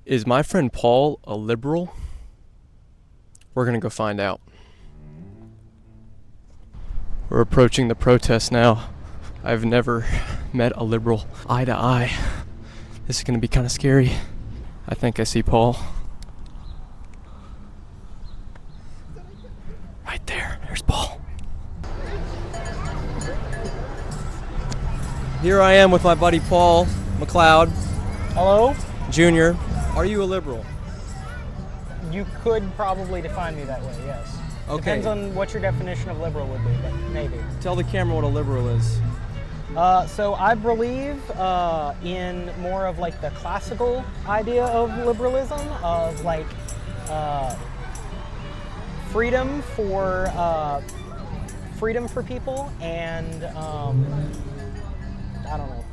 Is my friend Paul a liberal? We're gonna go find out. We're approaching the protest now. I've never met a liberal eye to eye. This is gonna be kind of scary. I think I see Paul. Right there, there's Paul. Here I am with my buddy Paul McLeod. Hello? Junior. Are you a liberal? You could probably define me that way, yes. Okay. Depends on what your definition of liberal would be, but maybe. Tell the camera what a liberal is. So I believe in more of like the classical idea of liberalism, of like freedom for people, and I don't know.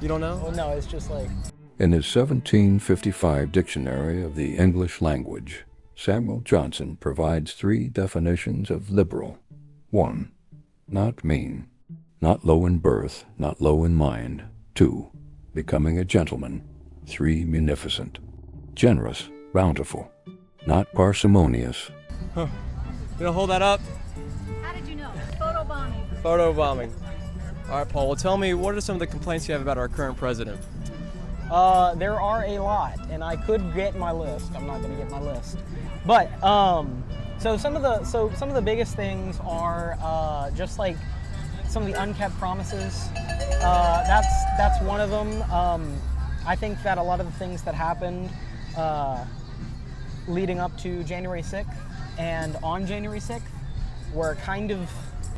You don't know? Well, no, it's just like... In his 1755 Dictionary of the English Language, Samuel Johnson provides 3 definitions of liberal. 1. Not mean. Not low in birth, not low in mind. 2. Becoming a gentleman. 3. Munificent. Generous, bountiful. Not parsimonious. Huh. You gonna hold that up? How did you know? Photo bombing. Photo bombing. All right, Paul, well, tell me, what are some of the complaints you have about our current president? There are a lot, and I could get my list. I'm not going to get my list, but so some of the biggest things are just like some of the unkept promises. That's one of them. I think that a lot of the things that happened leading up to January 6th and on January 6th were kind of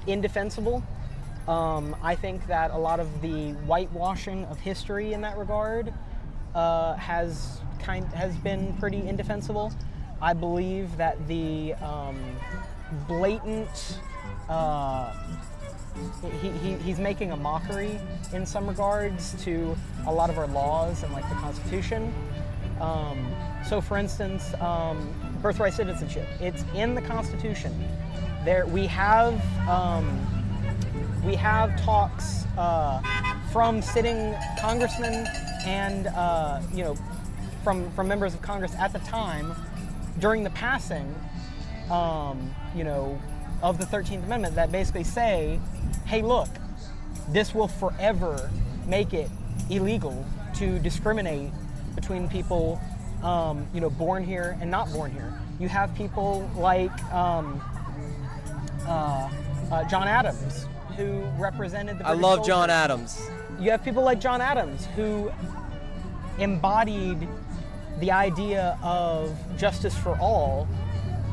indefensible. I think that a lot of the whitewashing of history in that regard has been pretty indefensible. I believe that the blatant he's making a mockery in some regards to a lot of our laws and like the Constitution. So, for instance, birthright citizenship. It's in the Constitution. There we have talks from sitting congressmen and from members of Congress at the time during the passing of the 13th Amendment that basically say, hey, look, this will forever make it illegal to discriminate between people born here and not born here. You have people like John Adams, who represented the British I love soldiers. John Adams. You have people like John Adams, who embodied the idea of justice for all,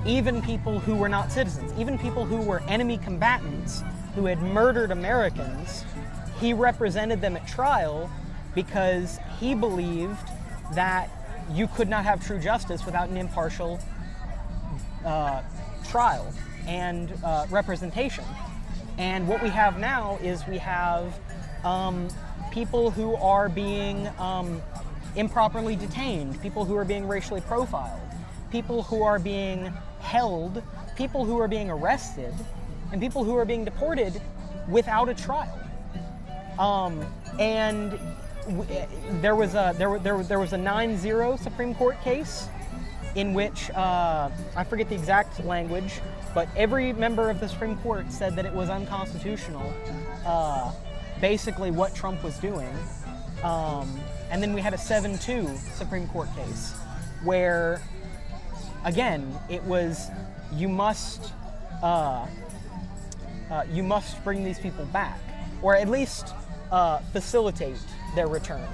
even people who were not citizens, even people who were enemy combatants, who had murdered Americans. He represented them at trial because he believed that you could not have true justice without an impartial trial and representation. And what we have now is we have people who are being improperly detained, people who are being racially profiled, people who are being held, people who are being arrested, and people who are being deported without a trial. There was a 9-0 Supreme Court case in which I forget the exact language, but every member of the Supreme Court said that it was unconstitutional, basically what Trump was doing. And then we had a 7-2 Supreme Court case where, again, it was you must bring these people back, or at least facilitate their return.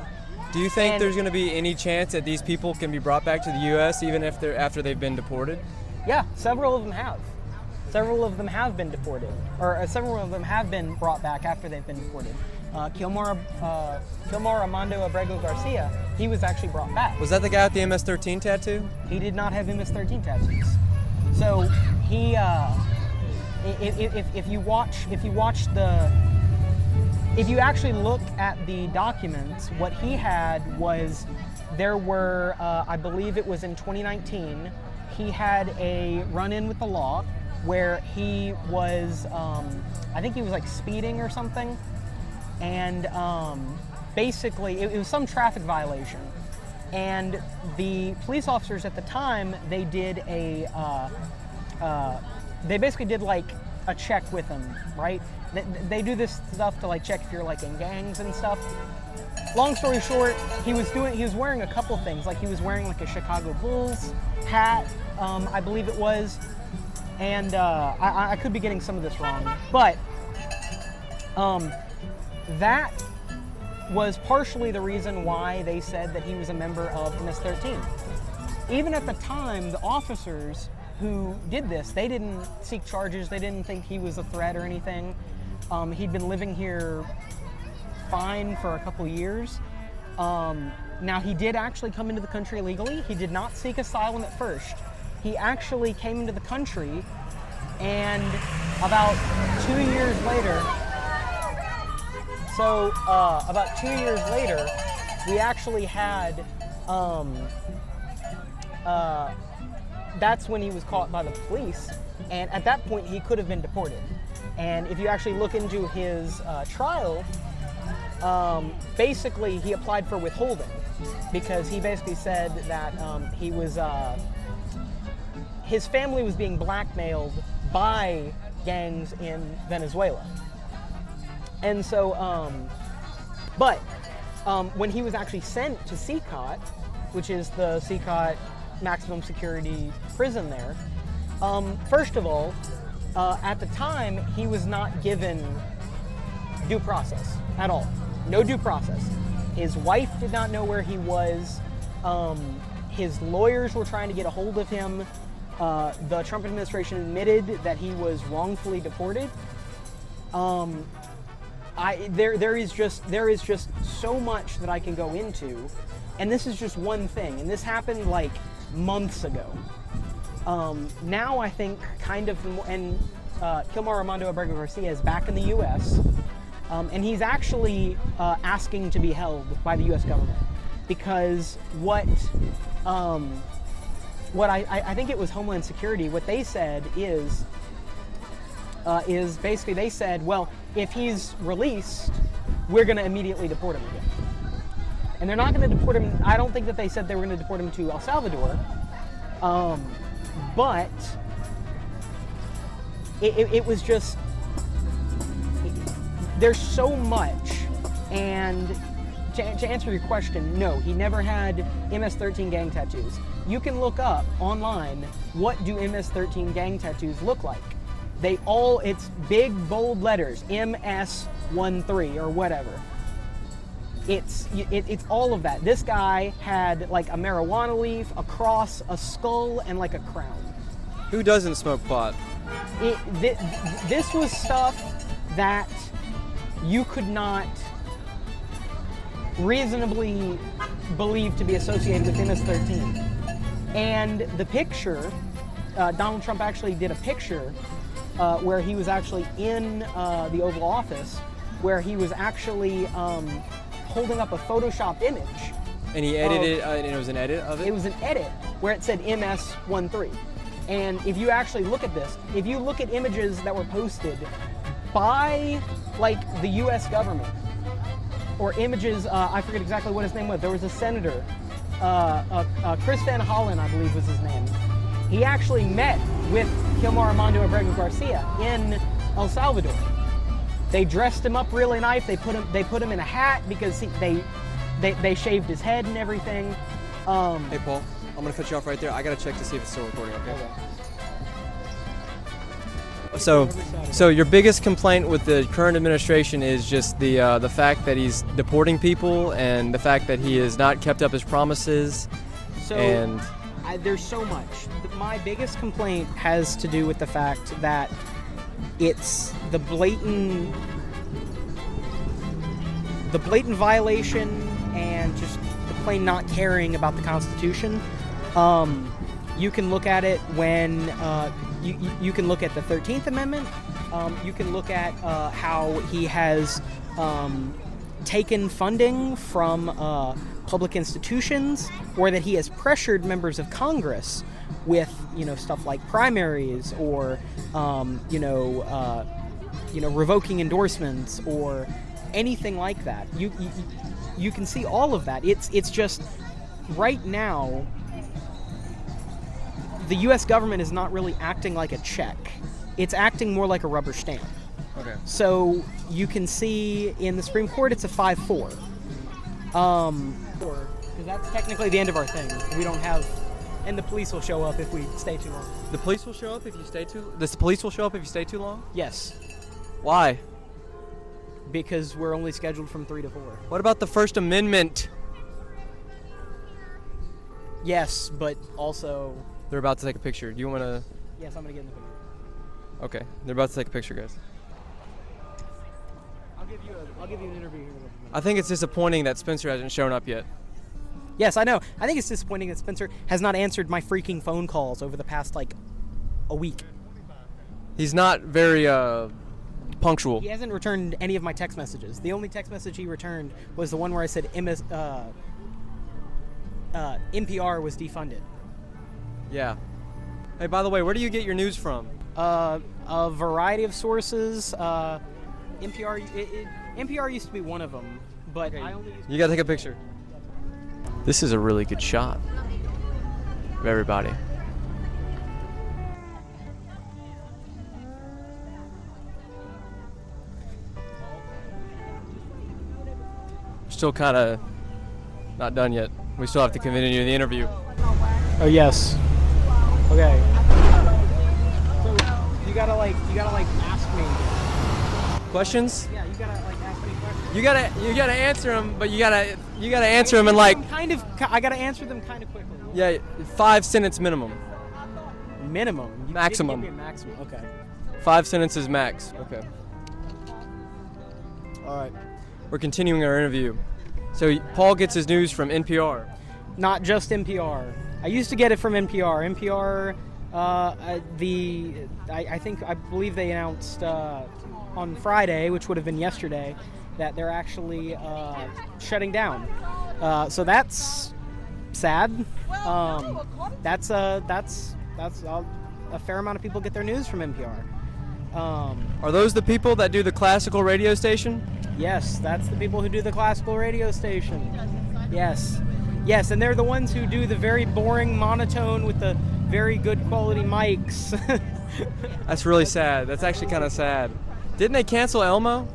Do you think there's going to be any chance that these people can be brought back to the U.S. even if after they've been deported? Yeah, several of them have. Several of them have been deported, or several of them have been brought back after they've been deported. Kilmar Armando Abrego Garcia, he was actually brought back. Was that the guy with the MS-13 tattoo? He did not have MS-13 tattoos. So he, if you actually look at the documents, what he had was there were, I believe it was in 2019, he had a run-in with the law where he was, I think he was like speeding or something, and basically it was some traffic violation, And the police officers at the time, they did they basically did like a check with him, right? They do this stuff to like check if you're like in gangs and stuff. Long story short, he was wearing a couple things. Like he was wearing like a Chicago Bulls hat, I believe it was. And I could be getting some of this wrong, but that was partially the reason why they said that he was a member of MS-13. Even at the time, the officers who did this, they didn't seek charges, they didn't think he was a threat or anything. He'd been living here fine for a couple years. Now, he did actually come into the country illegally. He did not seek asylum at first. He actually came into the country, and about 2 years later, about 2 years later, we actually had, that's when he was caught by the police, and at that point he could have been deported. And if you actually look into his trial, basically he applied for withholding because he basically said that he was, his family was being blackmailed by gangs in Venezuela. And so, when he was actually sent to CCOT, which is the CCOT maximum security prison there, first of all, at the time, he was not given due process at all. No due process. His wife did not know where he was. His lawyers were trying to get a hold of him. The Trump administration admitted that he was wrongfully deported. There is just so much that I can go into, and this is just one thing, and this happened like months ago. Now I think kind of, and Kilmar Armando Abrego Garcia is back in the U.S., and he's actually asking to be held by the U.S. government because what I think it was Homeland Security, what they said is basically they said, well, if he's released, we're going to immediately deport him again. And they're not going to deport him. I don't think that they said they were going to deport him to El Salvador. But it was just, there's so much. And to answer your question, no, he never had MS-13 gang tattoos. You can look up online, what do MS-13 gang tattoos look like? It's big, bold letters, MS-13 or whatever. It's all of that. This guy had like a marijuana leaf, a cross, a skull, and like a crown. Who doesn't smoke pot? This was stuff that you could not reasonably believe to be associated with MS-13. And the picture, Donald Trump actually did a picture where he was actually in the Oval Office, where he was actually holding up a Photoshopped image. And he edited, and it was an edit of it? It was an edit where it said MS-13. And if you actually look at this, if you look at images that were posted by like the US government, or images, I forget exactly what his name was, there was a senator, Chris Van Hollen, I believe was his name. He actually met with Kilmar Armando Abrego Garcia in El Salvador. They dressed him up really nice. They put him in a hat because they shaved his head and everything. Hey Paul, I'm gonna cut you off right there. I gotta check to see if it's still recording. Okay. So your biggest complaint with the current administration is just the fact that he's deporting people and the fact that he has not kept up his promises. There's so much. My biggest complaint has to do with the fact that it's the blatant violation and just the plain not caring about the Constitution. You can look at it when you can look at the 13th Amendment. You can look at how he has taken funding from public institutions, or that he has pressured members of Congress with stuff like primaries or revoking endorsements or anything like that. You can see all of that. It's just right now, the U.S. government is not really acting like a check. It's acting more like a rubber stamp. Okay. So you can see in the Supreme Court it's a 5-4. Because that's technically the end of our thing. We don't have, and the police will show up if we stay too long. The police will show up if you stay too. The police will show up if you stay too long. Yes, Why? because we're only scheduled from 3 to 4. What about the First Amendment? Yes, but also, They're about to take a picture. Do you want to? yes, I'm gonna get in the picture. Okay. They're about to take a picture, guys. I'll give you an interview here. I think it's disappointing that Spencer hasn't shown up yet. Yes, I know. I think it's disappointing that Spencer has not answered my freaking phone calls over the past like a week. He's not very punctual. He hasn't returned any of my text messages. The only text message he returned was the one where I said NPR was defunded. Yeah. Hey, by the way, where do you get your news from? A variety of sources. NPR used to be one of them, but I only used You gotta take a picture. This is a really good shot of everybody. Still kind of not done yet. We still have to continue the interview. Oh yes. Okay. So you gotta ask me. Questions? Yeah, you gotta ask me questions. You gotta answer them, but you gotta answer them in like I gotta answer them kind of quickly. 5-sentence minimum. Minimum. You Maximum. didn't give me a maximum. Okay. 5 sentences max. Okay. All right. We're continuing our interview. So Paul gets his news from NPR. Not just NPR. I used to get it from NPR. NPR, I believe they announced on Friday, which would have been yesterday, that they're actually shutting down. So that's sad. That's a fair amount of people get their news from NPR. Are those the people that do the classical radio station? Yes, that's the people who do the classical radio station. Yes, and they're the ones who do the very boring monotone with the very good quality mics. That's really sad. That's actually kind of sad. Didn't they cancel Elmo?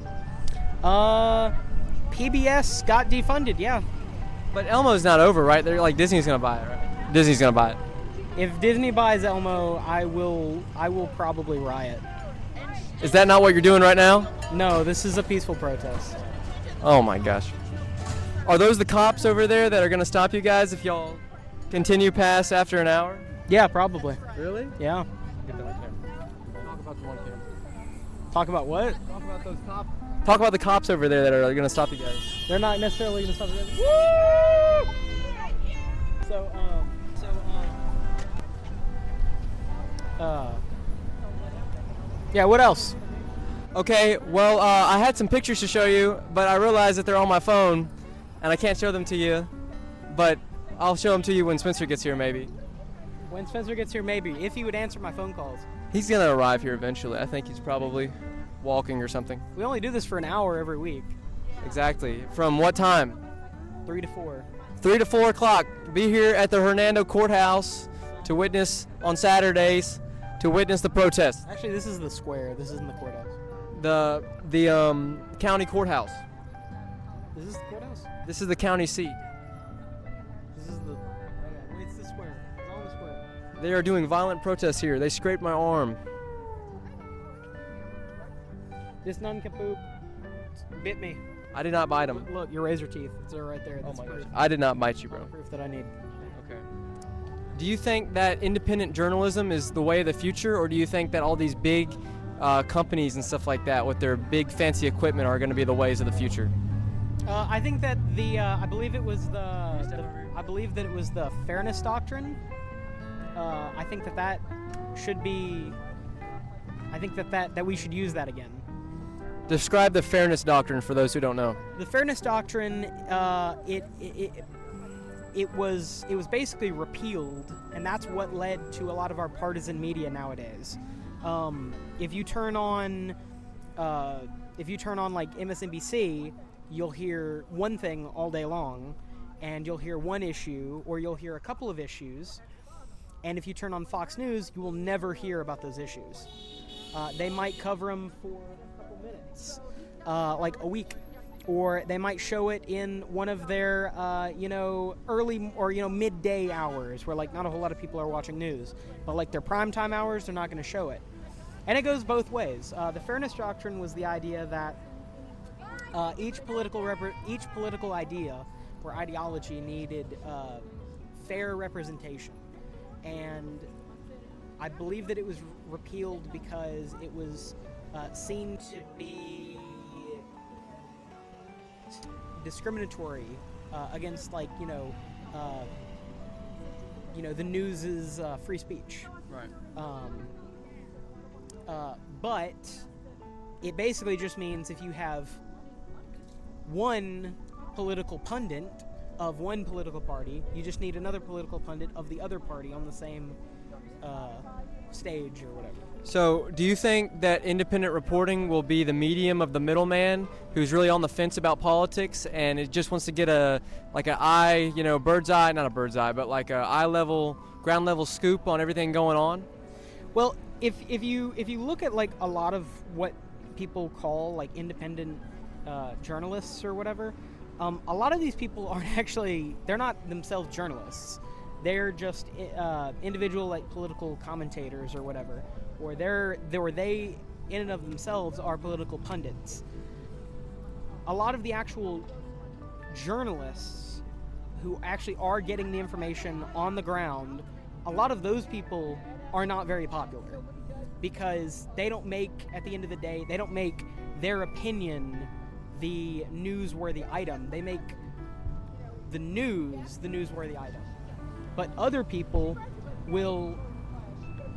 PBS got defunded, yeah. But Elmo's not over, right? They're like Disney's gonna buy it, right? Disney's gonna buy it. If Disney buys Elmo, I will probably riot. Is that not what you're doing right now? No, this is a peaceful protest. Oh my gosh. Are those the cops over there that are gonna stop you guys if y'all continue past after an hour? Yeah, probably. Really? Yeah. Get that on camera. Talk about the one camera. Talk about what? Talk about those cops. Talk about the cops over there that are gonna stop you guys. They're not necessarily going to stop it. So, yeah, what else? Okay, well, I had some pictures to show you, but I realized that they're on my phone, and I can't show them to you, but I'll show them to you when Spencer gets here, maybe. When Spencer gets here, maybe. If he would answer my phone calls. He's gonna arrive here eventually. I think he's probably walking or something. We only do this for an hour every week. Exactly. From what time? 3 to 4. 3 to 4 o'clock. Be here at the Hernando Courthouse to witness on Saturdays to witness the protest. Actually, this is the square. This isn't the courthouse. The county courthouse. Is this the courthouse? This is the county seat. This is the... Okay, it's the square. It's on the square. They are doing violent protests here. They scraped my arm. This nincompoop bit me. I did not bite him. Look, your razor teeth. It's right there. That's Oh my proof. gosh. I did not bite you, bro. Proof that I need. Okay. Do you think that independent journalism is the way of the future, or do you think that all these big companies and stuff like that with their big fancy equipment are going to be the ways of the future? I think that I believe that it was the fairness doctrine. I think that should be. I think that we should use that again. Describe the fairness doctrine for those who don't know. The fairness doctrine, it was basically repealed, and that's what led to a lot of our partisan media nowadays. If you turn on like MSNBC, you'll hear one thing all day long, and you'll hear one issue, or you'll hear a couple of issues, and if you turn on Fox News, you will never hear about those issues. They might cover them for a couple minutes, like a week, or they might show it in one of their, early or, midday hours where, like, not a whole lot of people are watching news. But, like, their primetime hours, they're not going to show it. And it goes both ways. The fairness doctrine was the idea that each political idea or ideology needed fair representation. And I believe that it was repealed because it was seen to be discriminatory against, like, the news is free speech. Right. But it basically just means if you have one political pundit of one political party, you just need another political pundit of the other party on the same stage or whatever. So, do you think that independent reporting will be the medium of the middleman who's really on the fence about politics and it just wants to get like an eye, bird's eye, not a bird's eye, but like a eye level, ground level scoop on everything going on? Well, if you look at, like, a lot of what people call, like, independent journalists or whatever, a lot of these people aren't actually, they're not themselves journalists. They're just individual, like, political commentators or whatever, or they in and of themselves are political pundits. A lot of the actual journalists who actually are getting the information on the ground, a lot of those people are not very popular because they don't make, at the end of the day, they don't make their opinion the newsworthy item. They make the news the newsworthy item. But other people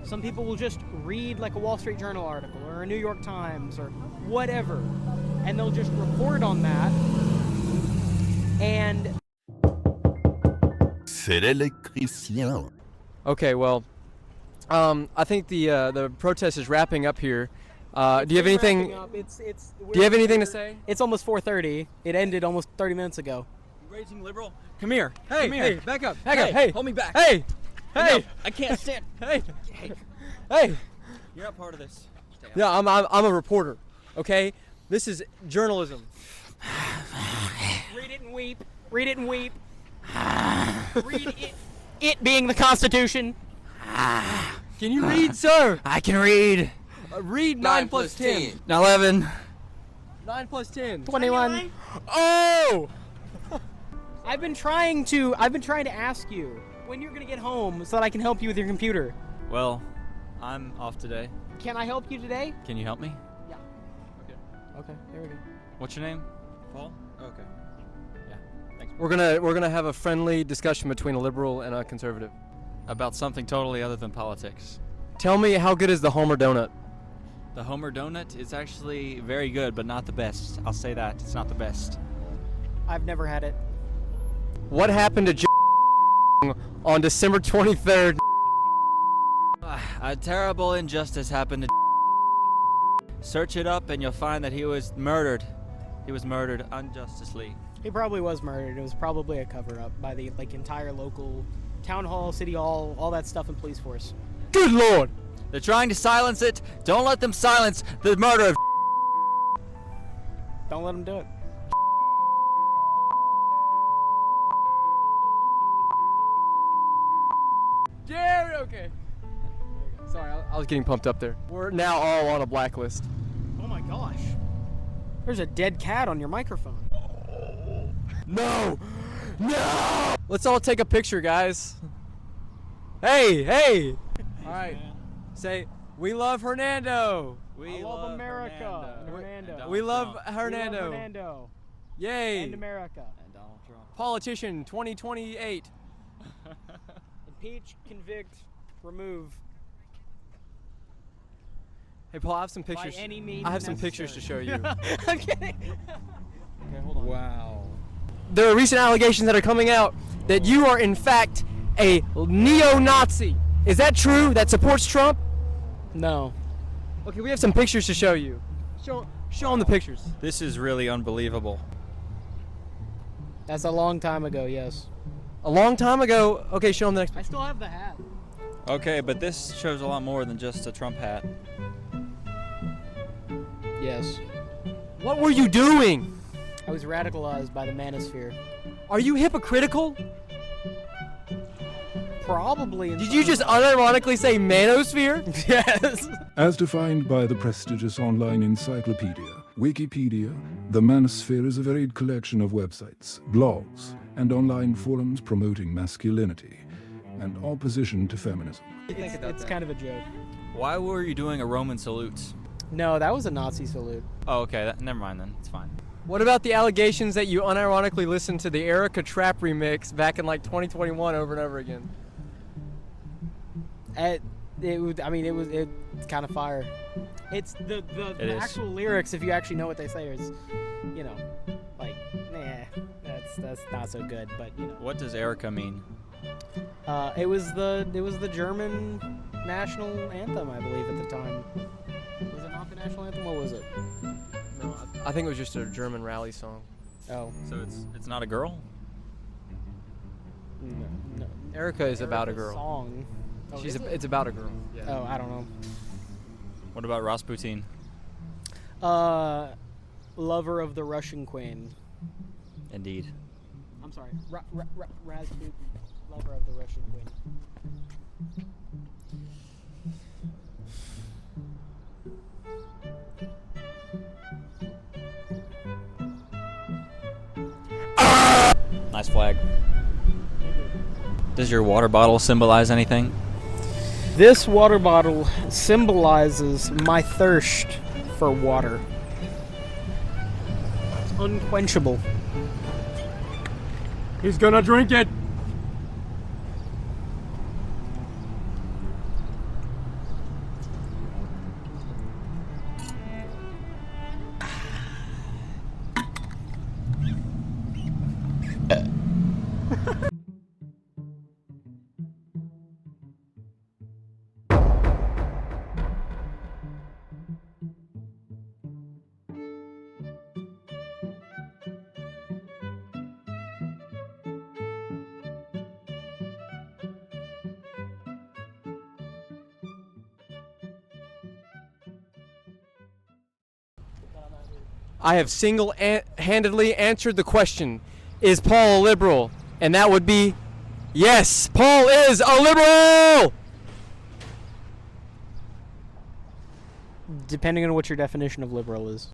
some people will just read, like, a Wall Street Journal article or a New York Times or whatever, and they'll just report on that. And c'est l'électricien. Okay, well, I think the protest is wrapping up here. Do you have anything? Do you have anything to say? It's almost 4:30. It ended almost 30 minutes ago. Raging liberal, come here. Hey, Come here. hey, back up. Back up. Hey, hold me back. Hey, No, hey, I can't stand. hey, hey. You're not part of this. Stay out. Yeah, I'm a reporter. Okay, this is journalism. Read it and weep. Read it and weep. Read it. It being the Constitution. Can you read, sir? I can read. Read 9 plus 10. 11. 9 plus 10. 21. Oh! I've been trying to ask you when you're gonna get home so that I can help you with your computer. Well, I'm off today. Can I help you today? Can you help me? Yeah. Okay, there we go. What's your name? Paul? Okay. Yeah. Thanks. We're gonna have a friendly discussion between a liberal and a conservative. About something totally other than politics. Tell me, how good is the Homer donut? The Homer donut is actually very good, but not the best. I'll say that. It's not the best. I've never had it. What happened to on December 23rd? A terrible injustice happened to Search it up and you'll find that he was murdered. He was murdered unjustly. He probably was murdered. It was probably a cover-up by the, like, entire local town hall, city hall, all that stuff, and police force. Good Lord! They're trying to silence it. Don't let them silence the murder of Don't let them do it. Jerry, okay. Sorry, I was getting pumped up there. We're now all on a blacklist. Oh my gosh. There's a dead cat on your microphone. No! No! Let's all take a picture, guys. Hey, hey! All right. Say, we love Hernando. We I love America. Hernando. We love We Hernando. love Hernando. Yay! And America. And Donald Trump. Politician 2028. Impeach, convict, remove. Hey, Paul, I have some pictures. By any means I have some pictures to show you. I'm kidding. Okay, hold on. Wow. There are recent allegations that are coming out that you are, in fact, a neo-Nazi. Is that true? That supports Trump? No. Okay, we have some pictures to show you. Show them the pictures. This is really unbelievable. That's a long time ago, yes. A long time ago. Okay, show him the next I picture. still have the hat. Okay, but this shows a lot more than just a Trump hat. Yes. What were you doing? I was radicalized by the manosphere. Are you hypocritical? Probably. Did you just unironically say manosphere? Yes. As defined by the prestigious online encyclopedia, Wikipedia, the manosphere is a varied collection of websites, blogs, and online forums promoting masculinity and opposition to feminism. It's kind of a joke. Why were you doing a Roman salute? No, that was a Nazi salute. Oh, okay. Never mind then. It's fine. What about the allegations that you unironically listened to the Erica Trap remix back in like 2021 over and over again? It's kind of fire. It's the It is. actual lyrics, if you actually know what they say, is, you know, like, nah, that's not so good. But you know, What does Erica mean? it was the German national anthem, I believe, at the time. Was it not the national anthem? What was it? No, I think it was just a German rally song. Oh, So it's not a girl? no. Erica is about a Erica's girl. Song. Oh, is it? It's about a girl. Yeah. Oh, I don't know. What about Rasputin? Lover of the Russian Queen. Indeed. I'm sorry, Rasputin, lover of the Russian Queen. Nice flag. Does your water bottle symbolize anything? This water bottle symbolizes my thirst for water. It's unquenchable. He's gonna drink it. I have single-handedly answered the question, is Paul a liberal? And that would be, yes, Paul is a liberal! Depending on what your definition of liberal is.